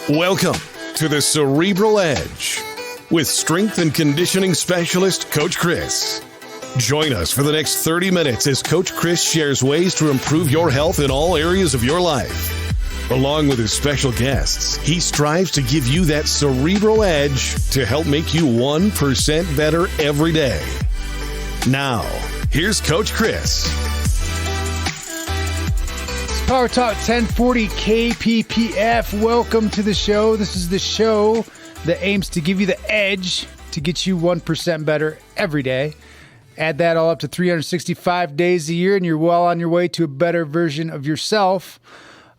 Welcome to the Cerebral Edge with strength and conditioning specialist, Coach Chris. Join us for the next 30 minutes as Coach Chris shares ways to improve your health in all areas of your life. Along with his special guests, he strives to give you that cerebral edge to help make you 1% better every day. Now, here's Coach Chris. Power Talk 1040 KPPF. Welcome to the show. This is the show that aims to give you the edge to get you 1% better every day. Add that all up to 365 days a year, and you're well on your way to a better version of yourself.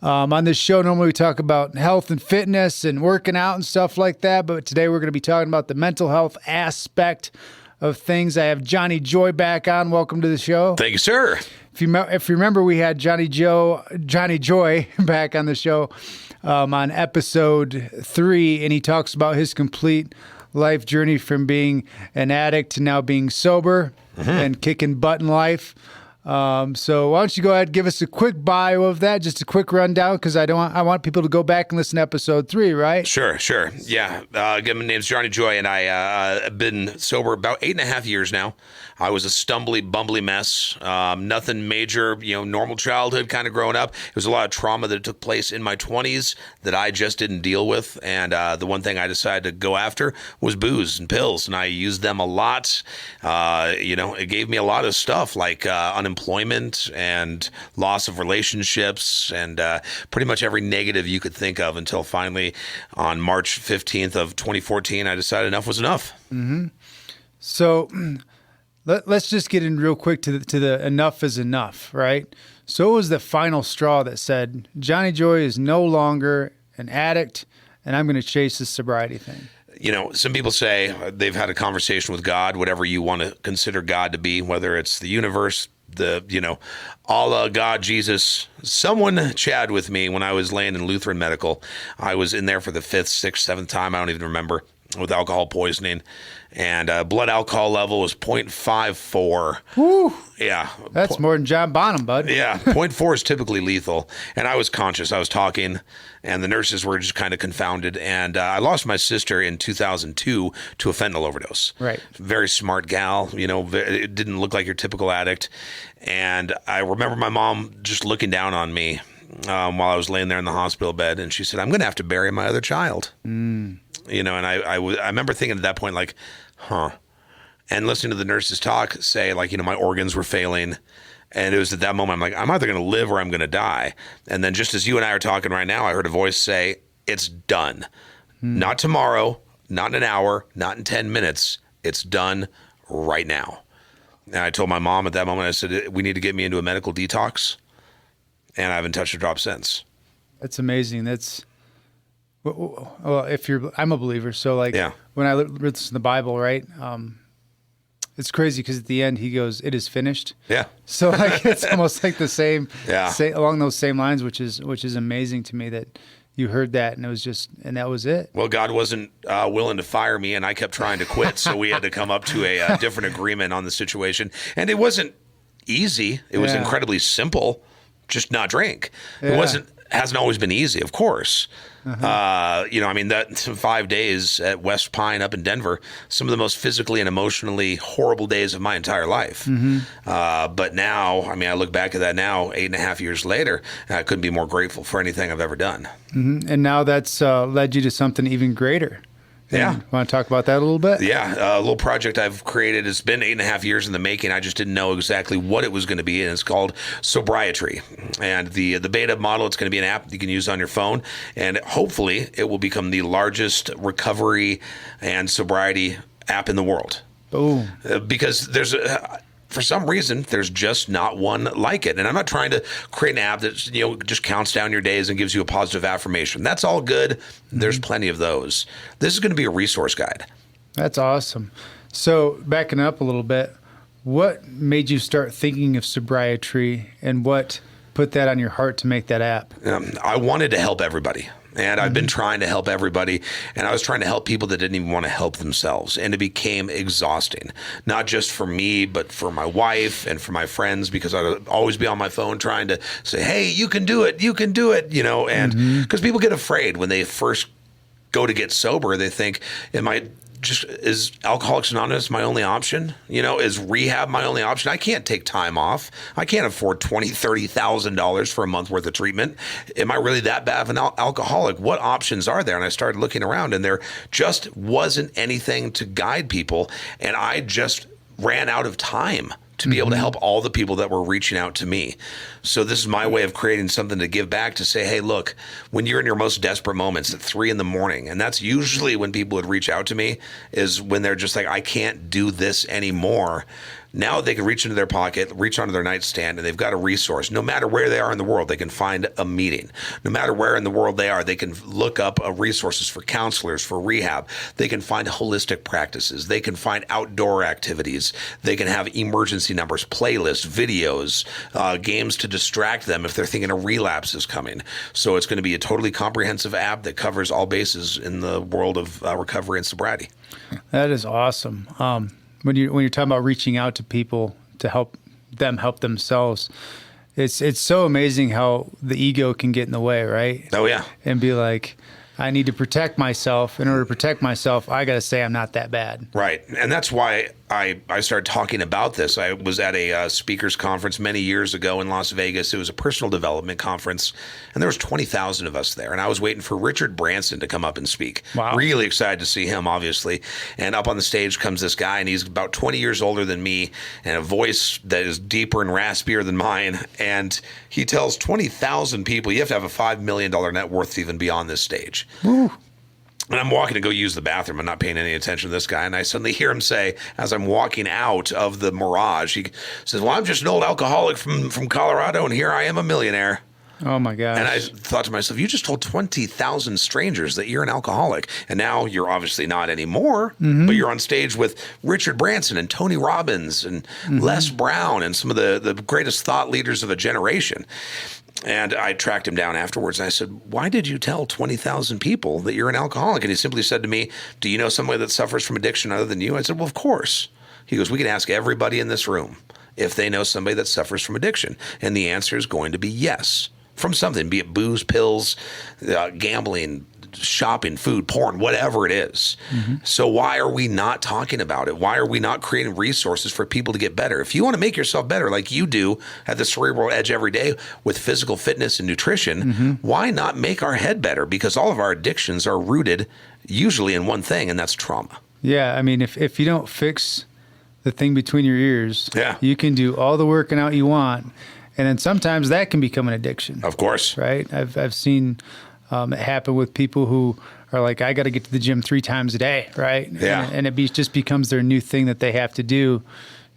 On this show, normally we talk about health and fitness and working out and stuff like that, but today we're going to be talking about the mental health aspect of things. I have Johnny Joy back on. Welcome to the show. Thank you, sir. If you remember, we had Johnny Joy back on the show on episode 3, and he talks about his complete life journey from being an addict to now being sober and kicking butt in life. So why don't you go ahead and give us a quick bio of that, just a quick rundown, because I want people to go back and listen to episode 3, right? Sure. Yeah. Again, my name's Johnny Joy, and I have been sober about 8.5 years now. I was a stumbly, bumbly mess. Nothing major, normal childhood kind of growing up. It was a lot of trauma that took place in my 20s that I just didn't deal with. And the one thing I decided to go after was booze and pills. And I used them a lot. It gave me a lot of stuff like unemployment and loss of relationships and pretty much every negative you could think of until finally on March 15th of 2014, I decided enough was enough. Mm-hmm. So let's just get in real quick to the enough is enough, right? So it was the final straw that said, Johnny Joy is no longer an addict, and I'm going to chase this sobriety thing. Some people say they've had a conversation with God, whatever you want to consider God to be, whether it's the universe, Allah, God, Jesus. Someone chatted with me when I was laying in Lutheran Medical. I was in there for the 5th, 6th, 7th time, I don't even remember, with alcohol poisoning. And blood alcohol level was 0.54. Whew. Yeah. That's more than John Bonham, bud. Yeah. 0.4 is typically lethal. And I was conscious. I was talking, and the nurses were just kind of confounded. And I lost my sister in 2002 to a fentanyl overdose. Right. Very smart gal. It didn't look like your typical addict. And I remember my mom just looking down on me while I was laying there in the hospital bed. And she said, I'm going to have to bury my other child. And I remember thinking at that point, like, and listening to the nurses talk, say, like, my organs were failing. And it was at that moment, I'm like, I'm either going to live or I'm going to die. And then just as you and I are talking right now, I heard a voice say, it's done. Not tomorrow, not in an hour, not in 10 minutes. It's done right now. And I told my mom at that moment, I said, we need to get me into a medical detox. And I haven't touched a drop since. That's amazing. Well, I'm a believer, so when I read this in the Bible, right? It's crazy because at the end he goes, "It is finished." Yeah. So it's almost like the same, yeah, along those same lines, which is amazing to me that you heard that and that was it. Well, God wasn't willing to fire me, and I kept trying to quit, so we had to come up to a different agreement on the situation, and it wasn't easy. It was incredibly simple. Just not drink. Yeah. Hasn't always been easy, of course. That 5 days at West Pine up in Denver, some of the most physically and emotionally horrible days of my entire life. But now, I look back at that now, 8.5 years later, and I couldn't be more grateful for anything I've ever done. And now that's led you to something even greater. Yeah. Want to talk about that a little bit? Yeah. A little project I've created. It's been 8.5 years in the making. I just didn't know exactly what it was going to be. And it's called Sobritree. And the beta model, it's going to be an app you can use on your phone. And hopefully it will become the largest recovery and sobriety app in the world. Boom. Because for some reason, there's just not one like it. And I'm not trying to create an app that just counts down your days and gives you a positive affirmation. That's all good. There's plenty of those. This is going to be a resource guide. That's awesome. So backing up a little bit, what made you start thinking of Sobritree and what put that on your heart to make that app? I wanted to help everybody. And I've been trying to help everybody, and I was trying to help people that didn't even want to help themselves. And it became exhausting, not just for me, but for my wife and for my friends, because I'd always be on my phone trying to say, hey, you can do it, and because people get afraid when they first go to get sober, they think, is Alcoholics Anonymous my only option? Is rehab my only option? I can't take time off. I can't afford $20,000-$30,000 for a month worth of treatment. Am I really that bad of an alcoholic? What options are there? And I started looking around, and there just wasn't anything to guide people. And I just ran out of time to be able to help all the people that were reaching out to me. So this is my way of creating something to give back, to say, hey, look, when you're in your most desperate moments at 3 a.m, and that's usually when people would reach out to me, is when they're just like, I can't do this anymore. Now they can reach into their pocket, reach onto their nightstand, and they've got a resource. No matter where they are in the world, they can find a meeting. No matter where in the world they are, they can look up resources for counselors, for rehab. They can find holistic practices. They can find outdoor activities. They can have emergency numbers, playlists, videos, games to distract them if they're thinking a relapse is coming. So it's going to be a totally comprehensive app that covers all bases in the world of recovery and sobriety. That is awesome. When you're talking about reaching out to people to help them help themselves, it's so amazing how the ego can get in the way, right? Oh, yeah. And be like, I need to protect myself. In order to protect myself, I got to say I'm not that bad. Right. And that's why I started talking about this. I was at a speakers conference many years ago in Las Vegas. It was a personal development conference, and there was 20,000 of us there. And I was waiting for Richard Branson to come up and speak. Wow. Really excited to see him, obviously. And up on the stage comes this guy, and he's about 20 years older than me, and a voice that is deeper and raspier than mine. And he tells 20,000 people, you have to have a $5 million net worth to even be on this stage. Woo. And I'm walking to go use the bathroom. I'm not paying any attention to this guy. And I suddenly hear him say, as I'm walking out of the Mirage, he says, well, I'm just an old alcoholic from Colorado, and here I am, a millionaire. Oh, my gosh. And I thought to myself, you just told 20,000 strangers that you're an alcoholic. And now you're obviously not anymore, but you're on stage with Richard Branson and Tony Robbins and Les Brown and some of the greatest thought leaders of a generation. And I tracked him down afterwards, and I said, why did you tell 20,000 people that you're an alcoholic? And he simply said to me, do you know somebody that suffers from addiction other than you? I said, well, of course. He goes, we can ask everybody in this room if they know somebody that suffers from addiction. And the answer is going to be yes, from something, be it booze, pills, gambling, shopping, food, porn, whatever it is. So why are we not talking about it? Why are we not creating resources for people to get better? If you want to make yourself better like you do at the Cerebral Edge every day with physical fitness and nutrition, why not make our head better? Because all of our addictions are rooted usually in one thing, and that's trauma. Yeah, I mean, if you don't fix the thing between your ears, Yeah. you can do all the working out you want, and then sometimes that can become an addiction. Of course. Right? I've seen it happen with people who are like, I got to get to the gym 3 times a day, right? Yeah. And it just becomes their new thing that they have to do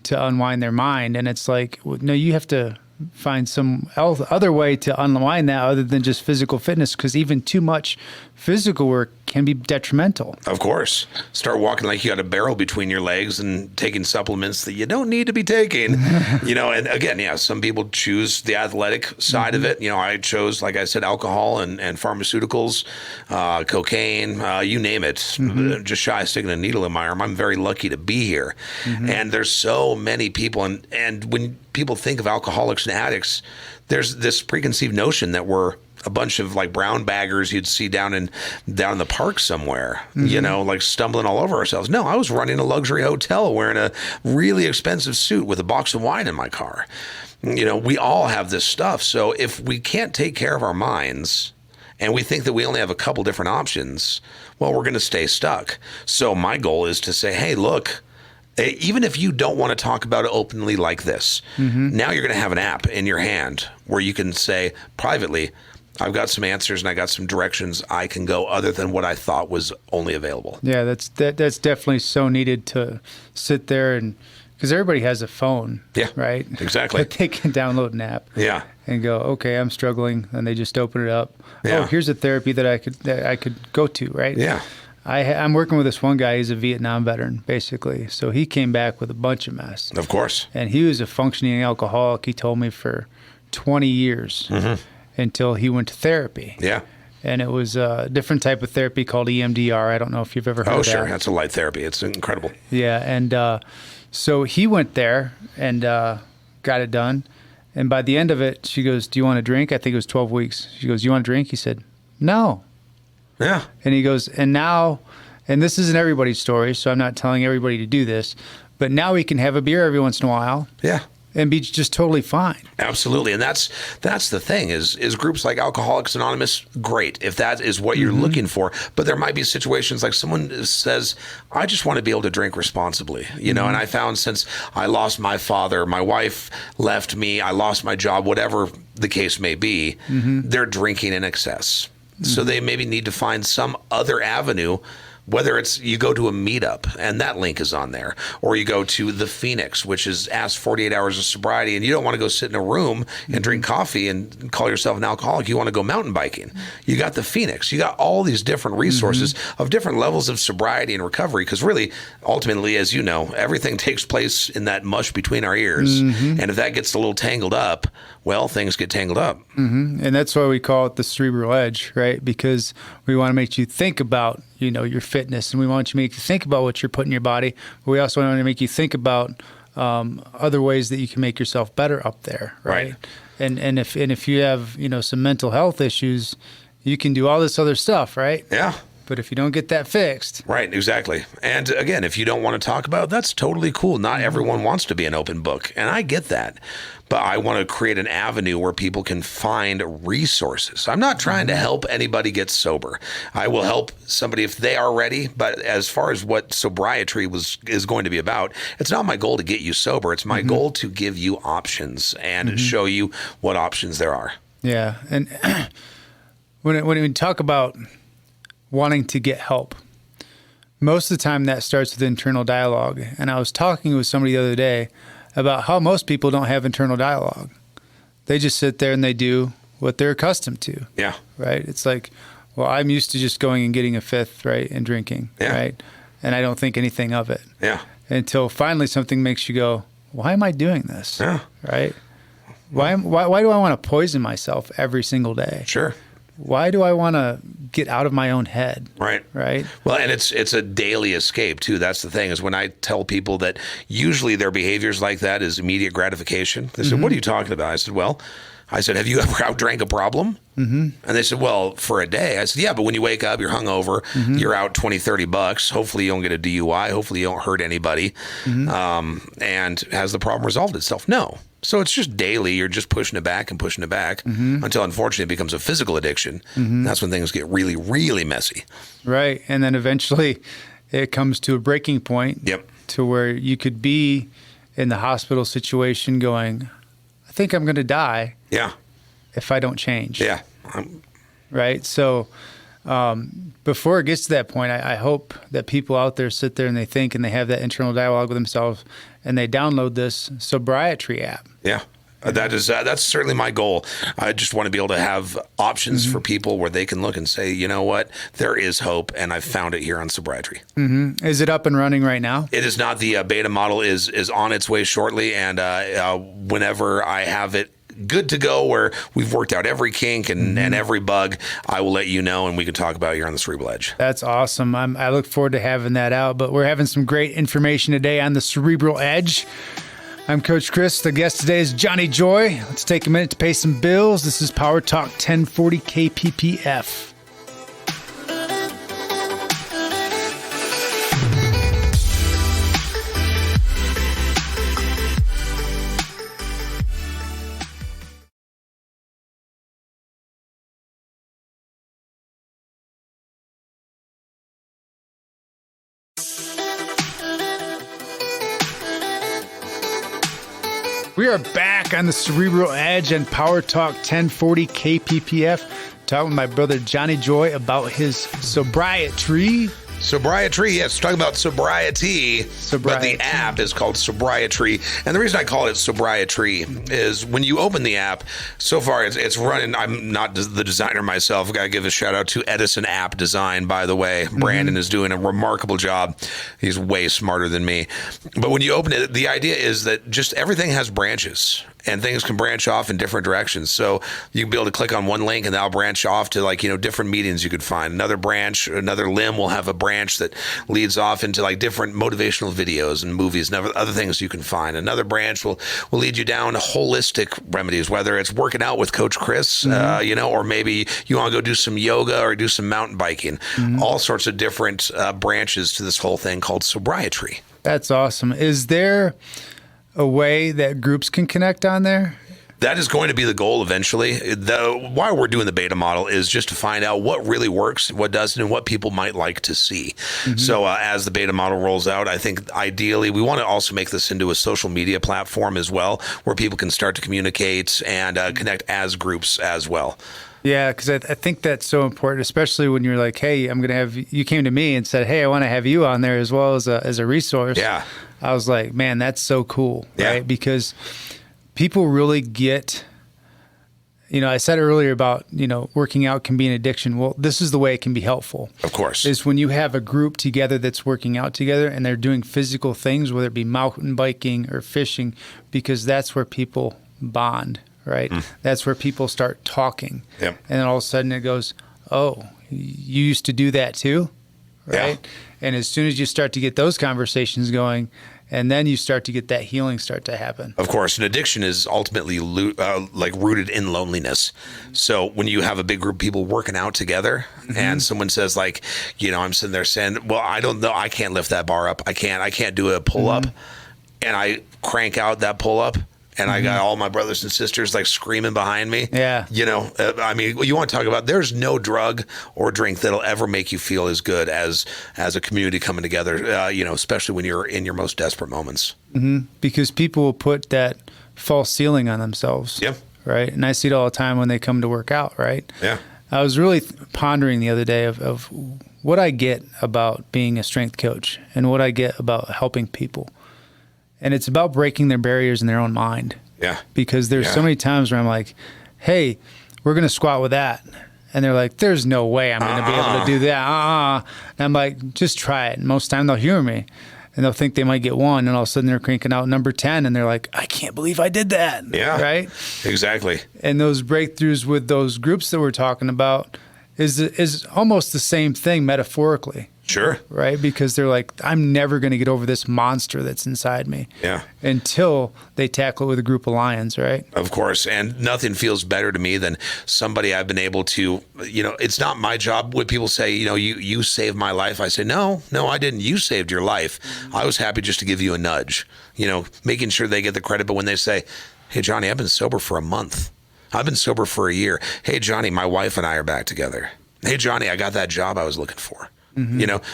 to unwind their mind. And it's like, well, no, you have to find some other way to unwind that other than just physical fitness, because even too much physical work can be detrimental. Of course. Start walking like you got a barrel between your legs and taking supplements that you don't need to be taking. And again, yeah, some people choose the athletic side of it. I chose, like I said, alcohol and pharmaceuticals, cocaine, you name it. Just shy of sticking a needle in my arm. I'm very lucky to be here. And there's so many people. And when people think of alcoholics and addicts, there's this preconceived notion that we're a bunch of like brown baggers you'd see down in the park somewhere, like stumbling all over ourselves. No, I was running a luxury hotel wearing a really expensive suit with a box of wine in my car. We all have this stuff. So if we can't take care of our minds and we think that we only have a couple different options, well, we're going to stay stuck. So my goal is to say, hey, look, even if you don't want to talk about it openly like this, now you're going to have an app in your hand where you can say privately, I've got some answers and I got some directions I can go other than what I thought was only available. Yeah, that's definitely so needed to sit there, and because everybody has a phone, right? Exactly. But they can download an app, and go, okay, I'm struggling, and they just open it up. Yeah. Oh, here's a therapy that I could go to, right? Yeah. I'm working with this one guy. He's a Vietnam veteran, basically. So he came back with a bunch of mess. Of course. And he was a functioning alcoholic, he told me, for 20 years until he went to therapy. Yeah. And it was a different type of therapy called EMDR. I don't know if you've ever heard of that. Oh, sure. That's a light therapy. It's incredible. Yeah. And so he went there and got it done. And by the end of it, she goes, do you want a drink? I think it was 12 weeks. She goes, you want a drink? He said, no. Yeah. And he goes, and now, and this isn't everybody's story, so I'm not telling everybody to do this, but now he can have a beer every once in a while. Yeah. And be just totally fine. Absolutely. And that's the thing is groups like Alcoholics Anonymous, great, if that is what you're looking for. But there might be situations like someone says, I just want to be able to drink responsibly, you know, and I found since I lost my father, my wife left me, I lost my job, whatever the case may be, they're drinking in excess. So they maybe need to find some other avenue, whether it's you go to a meetup and that link is on there, or you go to the Phoenix, which is asked 48 hours of sobriety, and you don't want to go sit in a room and drink coffee and call yourself an alcoholic. You want to go mountain biking. You got the Phoenix. You got all these different resources of different levels of sobriety and recovery, because really, ultimately, as you know, everything takes place in that mush between our ears. And if that gets a little tangled up, well, things get tangled up. And that's why we call it the Cerebral Edge, right? Because we want to make you think about, you know, your fitness, and we want you to make you think about what you're putting in your body. But we also want to make you think about other ways that you can make yourself better up there, right? And if you have, you know, some mental health issues, you can do all this other stuff, right? Yeah. But if you don't get that fixed. Right, exactly. And again, if you don't want to talk about it, that's totally cool. Not everyone wants to be an open book, and I get that. But I want to create an avenue where people can find resources. I'm not trying to help anybody get sober. I will help somebody if they are ready. But as far as what Sobritree is going to be about, it's not my goal to get you sober. It's my goal to give you options and show you what options there are. Yeah. And when we talk about wanting to get help, most of the time that starts with internal dialogue. And I was talking with somebody the other day about how most people don't have internal dialogue. They just sit there and they do what they're accustomed to. Yeah. Right? It's like, well, I'm used to just going and getting a fifth, right, and drinking, right? And I don't think anything of it. Yeah. Until finally something makes you go, why am I doing this? Yeah. Right? Why do I want to poison myself every single day? Sure. Why do I want to get out of my own head? Right. Right. Well, and it's a daily escape too. That's the thing, is when I tell people that usually their behaviors like that is immediate gratification. They said, what are you talking about? I said, have you ever outdrank a problem? And they said, well, for a day. I said, yeah, but when you wake up, you're hungover, you're out $20-$30. Hopefully you don't get a DUI. Hopefully you don't hurt anybody. And has the problem resolved itself? No. So it's just daily. You're just pushing it back and pushing it back until, unfortunately, it becomes a physical addiction. That's when things get really, really messy. Right. And then eventually it comes to a breaking point. Yep. To where you could be in the hospital situation going, I think I'm going to die. Yeah. If I don't change. Yeah. Right. So before it gets to that point, I hope that people out there sit there and they think and they have that internal dialogue with themselves and they download this Sobritree app. Yeah. That's certainly my goal. I just want to be able to have options for people where they can look and say, you know what, there is hope, and I've found it here on Sobritree. Is it up and running right now? It is not. The beta model is on its way shortly, and whenever I have it good to go, where we've worked out every kink and every bug, I will let you know, and we can talk about it here on the Cerebral Edge. That's awesome. I look forward to having that out, but we're having some great information today on the Cerebral Edge. I'm Coach Chris. The guest today is Johnny Joy. Let's take a minute to pay some bills. This is Power Talk 1040 KPPF. We are back on the Cerebral Edge and Power Talk 1040 KPPF, talking with my brother Johnny Joy about his Sobritree. Sobritree, yes, talking about sobriety, but the app is called Sobritree. And the reason I call it Sobritree is when you open the app, so far it's running. I'm not the designer myself. I've got to give a shout out to Edison App Design, by the way. Brandon is doing a remarkable job. He's way smarter than me. But when you open it, the idea is that just everything has branches. and things can branch off in different directions. So you can be able to click on one link and that'll branch off to like, different meetings you could find. Another branch, another limb will have a branch that leads off into like different motivational videos and movies and other things you can find. Another branch will lead you down holistic remedies, whether it's working out with Coach Chris, or maybe you want to go do some yoga or do some mountain biking. All sorts of different branches to this whole thing called Sobritree. That's awesome. Is there a way that groups can connect on there? That is going to be the goal eventually. Why we're doing the beta model is just to find out what really works, what doesn't, and what people might like to see. So as the beta model rolls out, I think ideally we want to also make this into a social media platform as well, where people can start to communicate and connect as groups as well. Yeah, because I think that's so important, especially when you're like, hey, I'm going to have, you came to me and said, hey, I want to have you on there as well as a resource. Yeah. I was like, man, that's so cool, Yeah. right? Because people really get, I said earlier about, working out can be an addiction. Well, this is the way it can be helpful. Of course. Is when you have a group together that's working out together and they're doing physical things, whether it be mountain biking or fishing, because that's where people bond. Right? That's where people start talking. Yep. And then all of a sudden it goes, oh, you used to do that too? Right? Yeah. And as soon as you start to get those conversations going, and then you start to get that healing start to happen. Of course, an addiction is ultimately rooted in loneliness. So when you have a big group of people working out together and someone says like, I'm sitting there saying, well, I don't know, I can't lift that bar up. I can't do a pull up. And I crank out that pull up. And I got all my brothers and sisters like screaming behind me. Yeah. You want to talk about, there's no drug or drink that'll ever make you feel as good as a community coming together, especially when you're in your most desperate moments. Because people will put that false ceiling on themselves. Yep. Right. And I see it all the time when they come to work out. Right. Yeah. I was really pondering the other day of what I get about being a strength coach and what I get about helping people. And it's about breaking their barriers in their own mind. Yeah. Because there's so many times where I'm like, hey, we're going to squat with that. And they're like, there's no way I'm going to be able to do that. And I'm like, just try it. And most of the time they'll hear me. And they'll think they might get one. And all of a sudden they're cranking out number 10. And they're like, I can't believe I did that. Yeah. Right? Exactly. And those breakthroughs with those groups that we're talking about is almost the same thing metaphorically. Sure. Right? Because they're like, I'm never going to get over this monster that's inside me. Yeah. Until they tackle it with a group of lions, right? Of course. And nothing feels better to me than somebody I've been able to, it's not my job when people say, you saved my life. I say, no, I didn't. You saved your life. I was happy just to give you a nudge, making sure they get the credit. But when they say, hey, Johnny, I've been sober for a month. I've been sober for a year. Hey, Johnny, my wife and I are back together. Hey, Johnny, I got that job I was looking for.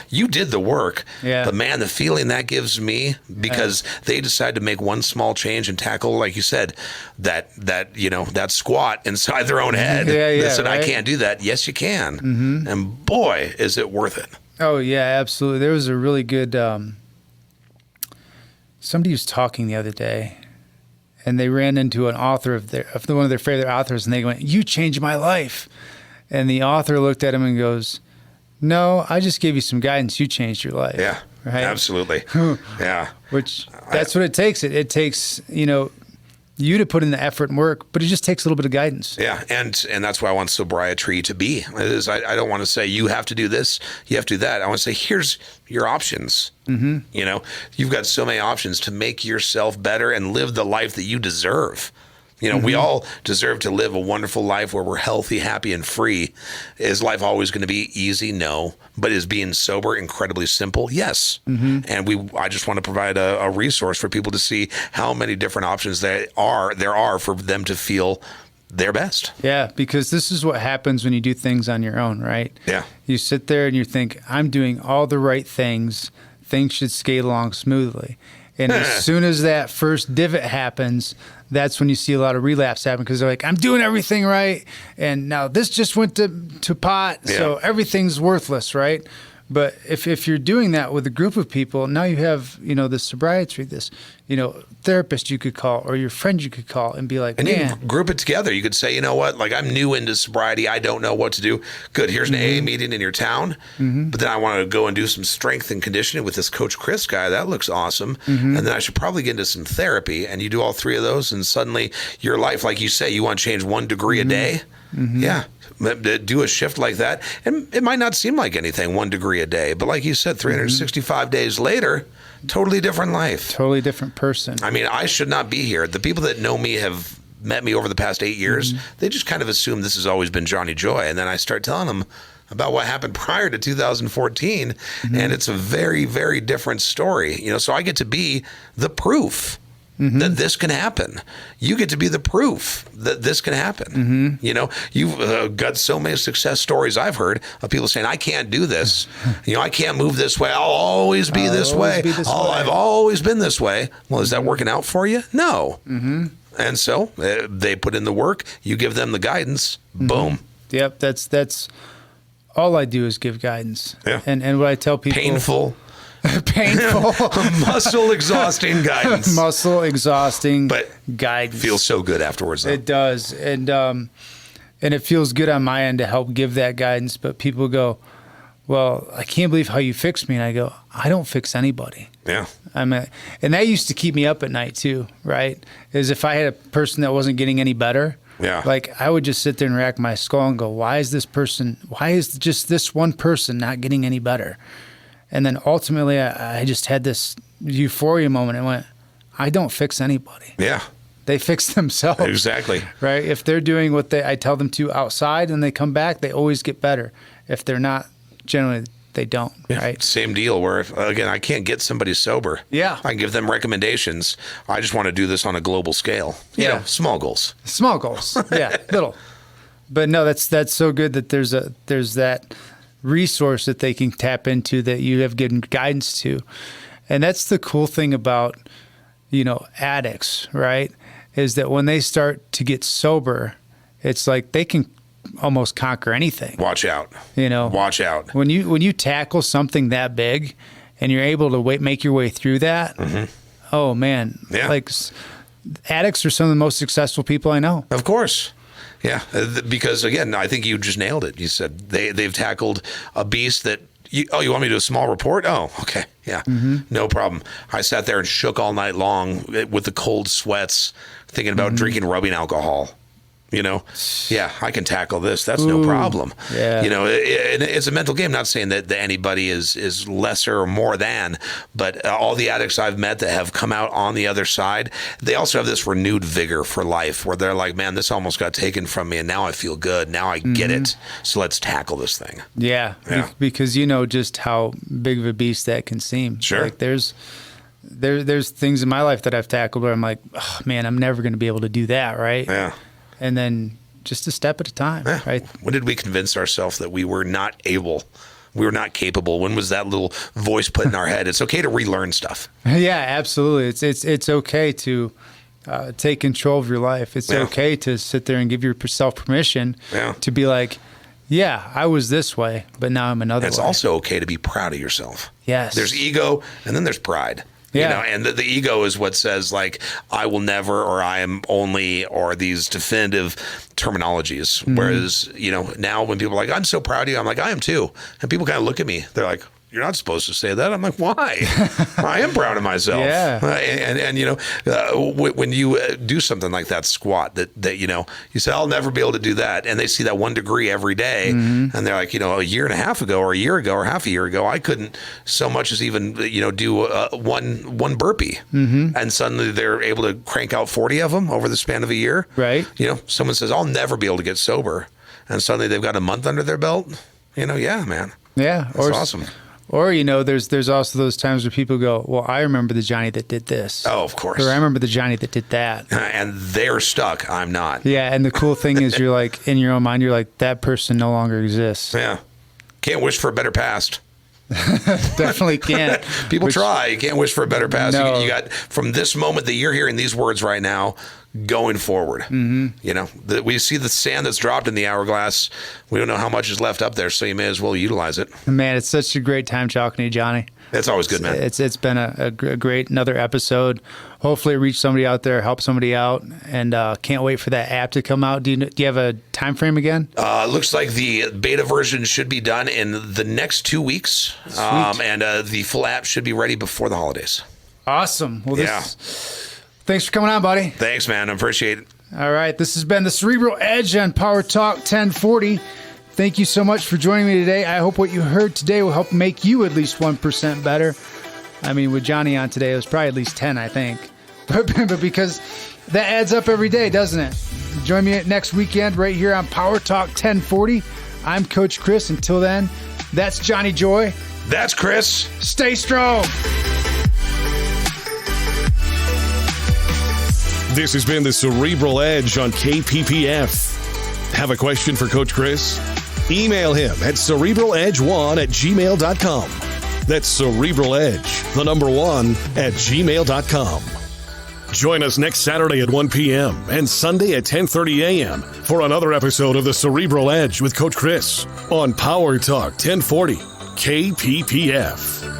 You did the work, but man, the feeling that gives me because they decide to make one small change and tackle, like you said, that squat inside their own head. They said, right? I can't do that. Yes, you can. And boy, is it worth it. Oh yeah, absolutely. There was a really good, somebody was talking the other day and they ran into an author of one of their favorite authors and they went, you changed my life. And the author looked at him and goes, no, I just gave you some guidance. You changed your life. Yeah, right? Absolutely. Yeah. Which that's what it takes. It takes, you to put in the effort and work, but it just takes a little bit of guidance. Yeah, and that's why I want Sobritree to be. I don't want to say you have to do this, you have to do that. I want to say here's your options. You've got so many options to make yourself better and live the life that you deserve. We all deserve to live a wonderful life where we're healthy, happy, and free. Is life always going to be easy? No. But is being sober incredibly simple? Yes. And I just want to provide a resource for people to see how many different options there are for them to feel their best. Yeah, because this is what happens when you do things on your own, right? Yeah. You sit there and you think, I'm doing all the right things. Things should skate along smoothly. And as soon as that first divot happens, that's when you see a lot of relapse happen because they're like, I'm doing everything right. And now this just went to pot. So everything's worthless, right? But if you're doing that with a group of people, now you have, this Sobritree, this, therapist you could call, or your friend you could call and be like, and man. you can group it together. You could say, you know what, like I'm new into sobriety. I don't know what to do. Good. Here's an AA meeting in your town. But then I want to go and do some strength and conditioning with this Coach Chris guy. That looks awesome. And then I should probably get into some therapy. And you do all three of those. And suddenly your life, like you say, you want to change 1 degree a day. Yeah. Do a shift like that. And it might not seem like anything, 1 degree a day. But like you said, 365 days later, totally different life. Totally different person. I mean, I should not be here. The people that know me have met me over the past 8 years. They just kind of assume this has always been Johnny Joy. And then I start telling them about what happened prior to 2014. And it's a very, very different story. So I get to be the proof that this can happen. You get to be the proof that this can happen. You've got so many success stories I've heard of people saying, I can't do this. I can't move this way. I'll always be this way. I've always been this way. Well, is that working out for you? No. And so they put in the work. You give them the guidance. Boom. Yep. That's all I do is give guidance. Yeah. And what I tell people. Painful. Muscle exhausting guidance. Muscle exhausting, but guidance. Feels so good afterwards, though. It does. And it feels good on my end to help give that guidance. But people go, well, I can't believe how you fixed me. And I go, I don't fix anybody. Yeah. And that used to keep me up at night too, right? Is if I had a person that wasn't getting any better, like I would just sit there and rack my skull and go, why is just this one person not getting any better? And then ultimately, I just had this euphoria moment and went, I don't fix anybody. Yeah. They fix themselves. Exactly. Right? If they're doing what I tell them to outside and they come back, they always get better. If they're not, generally, they don't. Yeah. Right? Same deal where, again, I can't get somebody sober. Yeah. I can give them recommendations. I just want to do this on a global scale. Small goals. Small goals. Yeah. Little. But no, that's so good that there's that resource that they can tap into that you have given guidance to. And that's the cool thing about, addicts, right? Is that when they start to get sober, it's like they can almost conquer anything. Watch out. Watch out. When you tackle something that big and you're able to make your way through that, oh man. Yeah. Like addicts are some of the most successful people I know. Of course. Yeah, because again, I think you just nailed it. You said they've tackled a beast that, you want me to do a small report? Oh, okay. Yeah, no problem. I sat there and shook all night long with the cold sweats, thinking about drinking rubbing alcohol. Yeah, I can tackle this. That's no problem. Yeah. It's a mental game. Not saying that anybody is lesser or more than, but all the addicts I've met that have come out on the other side, they also have this renewed vigor for life where they're like, man, this almost got taken from me and now I feel good. Now I get it. So let's tackle this thing. Yeah. Because just how big of a beast that can seem. Sure. Like there's things in my life that I've tackled where I'm like, oh man, I'm never going to be able to do that. Right. Yeah. And then just a step at a time, right? When did we convince ourselves that we were not able, we were not capable? When was that little voice put in our head? It's okay to relearn stuff. Yeah, absolutely. It's okay to take control of your life. It's okay to sit there and give yourself permission to be like, yeah, I was this way, but now I'm another way. It's also okay to be proud of yourself. Yes. There's ego, and then there's pride. Yeah. And the ego is what says like, I will never, or I am only, or these definitive terminologies. Whereas, now when people are like, I'm so proud of you, I'm like, I am too. And people kind of look at me. They're like, you're not supposed to say that. I'm like, why? I am proud of myself. Yeah. When you do something like that squat, that you say, I'll never be able to do that. And they see that 1 degree every day. And they're like, a year and a half ago or a year ago or half a year ago, I couldn't so much as even, do one burpee. And suddenly they're able to crank out 40 of them over the span of a year. Right. Someone says, I'll never be able to get sober. And suddenly they've got a month under their belt. Yeah, man. Yeah. That's awesome. Or, there's also those times where people go, well, I remember the Johnny that did this. Oh, of course. Or I remember the Johnny that did that. And they're stuck. I'm not. Yeah. And the cool thing is you're like, in your own mind, you're like, that person no longer exists. Yeah. Can't wish for a better past. Definitely can't. People try. You can't wish for a better past. No. You got, from this moment that you're hearing these words right now, going forward. You know, we see the sand that's dropped in the hourglass. We don't know how much is left up there, so you may as well utilize it. Man, it's such a great time talking to you, Johnny. That's always good, man. It's been a great another episode. Hopefully, reach somebody out there, help somebody out, and can't wait for that app to come out. Do you have a time frame again? Looks like the beta version should be done in the next 2 weeks, and the full app should be ready before the holidays. Awesome. Well, thanks for coming on, buddy. Thanks, man. I appreciate it. All right, this has been the Cerebral Edge on Power Talk 1040. Thank you so much for joining me today. I hope what you heard today will help make you at least 1% better. I mean, with Johnny on today, it was probably at least 10, I think. But because that adds up every day, doesn't it? Join me next weekend right here on Power Talk 1040. I'm Coach Chris. Until then, that's Johnny Joy. That's Chris. Stay strong. This has been the Cerebral Edge on KPPF. Have a question for Coach Chris? Email him at cerebraledge1@gmail.com. That's Cerebral Edge, the number 1 at gmail.com. Join us next Saturday at 1 p.m. and Sunday at 10:30 a.m. for another episode of the Cerebral Edge with Coach Chris on Power Talk 1040 KPPF.